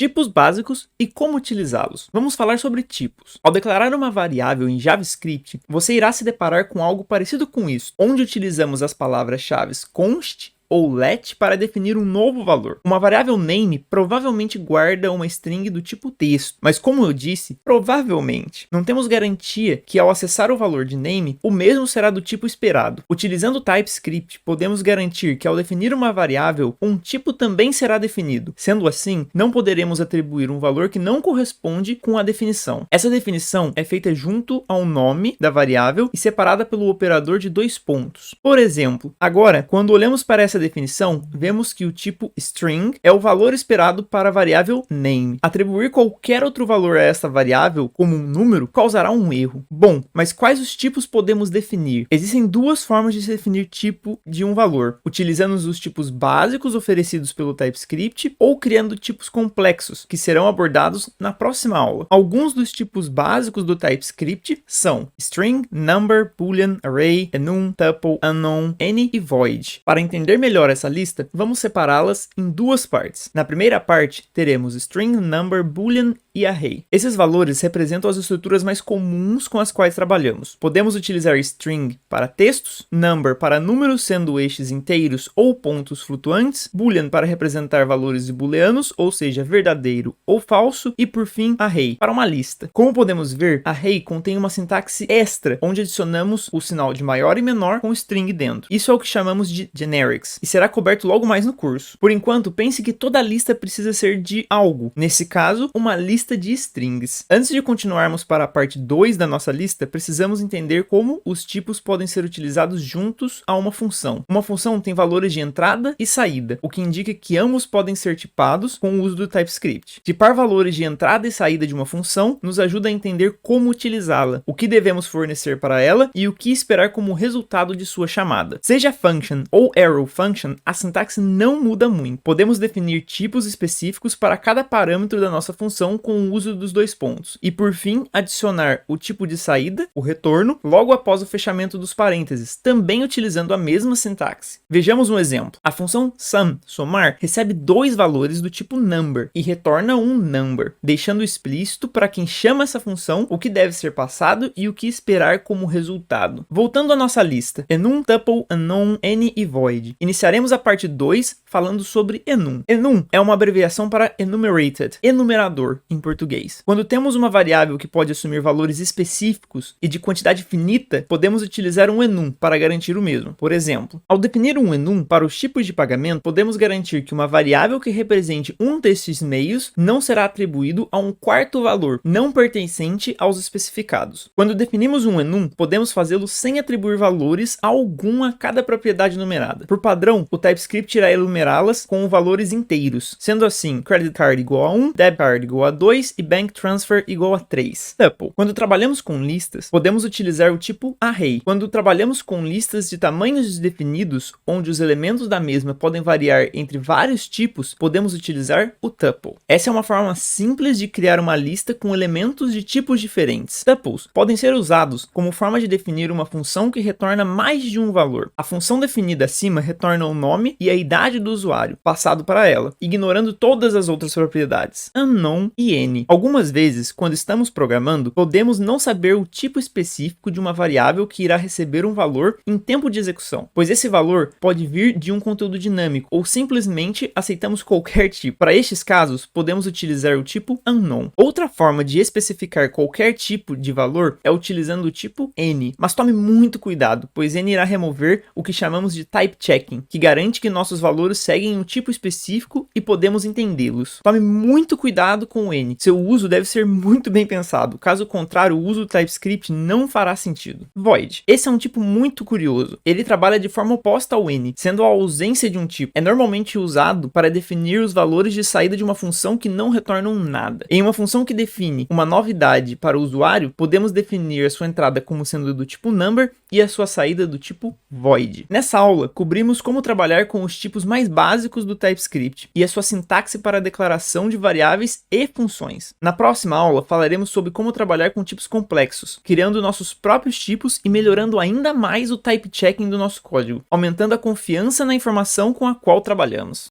Tipos básicos e como utilizá-los. Vamos falar sobre tipos. Ao declarar uma variável em JavaScript, você irá se deparar com algo parecido com isso, onde utilizamos as palavras-chave const ou let para definir um novo valor. Uma variável name provavelmente guarda uma string do tipo texto, mas como eu disse, provavelmente, não temos garantia que ao acessar o valor de name, o mesmo será do tipo esperado. Utilizando o TypeScript, podemos garantir que ao definir uma variável, um tipo também será definido. Sendo assim, não poderemos atribuir um valor que não corresponde com a definição. Essa definição é feita junto ao nome da variável e separada pelo operador de 2 pontos. Por exemplo, agora, quando olhamos para essa definição, vemos que o tipo string é o valor esperado para a variável name. Atribuir qualquer outro valor a esta variável, como um número, causará um erro. Bom, mas quais os tipos podemos definir? Existem duas formas de se definir tipo de um valor, utilizando os tipos básicos oferecidos pelo TypeScript ou criando tipos complexos, que serão abordados na próxima aula. Alguns dos tipos básicos do TypeScript são string, number, boolean, array, enum, tuple, unknown, any e void. Para entender melhor essa lista, vamos separá-las em duas partes. Na primeira parte, teremos string, number, boolean e array. Esses valores representam as estruturas mais comuns com as quais trabalhamos. Podemos utilizar string para textos, number para números sendo estes inteiros ou pontos flutuantes, boolean para representar valores booleanos, ou seja, verdadeiro ou falso, e por fim, array para uma lista. Como podemos ver, array contém uma sintaxe extra, onde adicionamos o sinal de maior e menor com string dentro. Isso é o que chamamos de generics, e será coberto logo mais no curso. Por enquanto, pense que toda lista precisa ser de algo. Nesse caso, uma lista de strings. Antes de continuarmos para a parte 2 da nossa lista, precisamos entender como os tipos podem ser utilizados juntos a uma função. Uma função tem valores de entrada e saída, o que indica que ambos podem ser tipados com o uso do TypeScript. Tipar valores de entrada e saída de uma função nos ajuda a entender como utilizá-la, o que devemos fornecer para ela e o que esperar como resultado de sua chamada. Seja function ou arrow function, a sintaxe não muda muito. Podemos definir tipos específicos para cada parâmetro da nossa função com o uso dos 2 pontos. E por fim, adicionar o tipo de saída, o retorno, logo após o fechamento dos parênteses, também utilizando a mesma sintaxe. Vejamos um exemplo. A função sum, somar, recebe 2 valores do tipo number e retorna um number, deixando explícito para quem chama essa função o que deve ser passado e o que esperar como resultado. Voltando à nossa lista, enum, tuple, unknown, any e void. Iniciaremos a parte 2 falando sobre enum. Enum é uma abreviação para enumerated, enumerador em português. Quando temos uma variável que pode assumir valores específicos e de quantidade finita, podemos utilizar um enum para garantir o mesmo. Por exemplo, ao definir um enum para os tipos de pagamento, podemos garantir que uma variável que represente um destes meios não será atribuído a um quarto valor, não pertencente aos especificados. Quando definimos um enum, podemos fazê-lo sem atribuir valores algum a cada propriedade numerada. Por padrão, o TypeScript irá enumerá-las com valores inteiros, sendo assim, credit card igual a 1, debit card igual a 2 e bank transfer igual a 3. Tuple. Quando trabalhamos com listas, podemos utilizar o tipo array. Quando trabalhamos com listas de tamanhos definidos, onde os elementos da mesma podem variar entre vários tipos, podemos utilizar o tuple. Essa é uma forma simples de criar uma lista com elementos de tipos diferentes. Tuples podem ser usados como forma de definir uma função que retorna mais de um valor. A função definida acima retorna o nome e a idade do usuário, passado para ela, ignorando todas as outras propriedades. Unknown e any. Algumas vezes, quando estamos programando, podemos não saber o tipo específico de uma variável que irá receber um valor em tempo de execução, pois esse valor pode vir de um conteúdo dinâmico ou simplesmente aceitamos qualquer tipo. Para estes casos, podemos utilizar o tipo unknown. Outra forma de especificar qualquer tipo de valor é utilizando o tipo any, mas tome muito cuidado, pois any irá remover o que chamamos de type checking, que garante que nossos valores seguem um tipo específico e podemos entendê-los. Tome muito cuidado com o any. Seu uso deve ser muito bem pensado, caso contrário, o uso do TypeScript não fará sentido. Void. Esse é um tipo muito curioso. Ele trabalha de forma oposta ao any, sendo a ausência de um tipo. É normalmente usado para definir os valores de saída de uma função que não retornam nada. Em uma função que define uma novidade para o usuário, podemos definir a sua entrada como sendo do tipo number e a sua saída do tipo void. Nessa aula, cobrimos como trabalhar com os tipos mais básicos do TypeScript e a sua sintaxe para a declaração de variáveis e funções. Na próxima aula, falaremos sobre como trabalhar com tipos complexos, criando nossos próprios tipos e melhorando ainda mais o type checking do nosso código, aumentando a confiança na informação com a qual trabalhamos.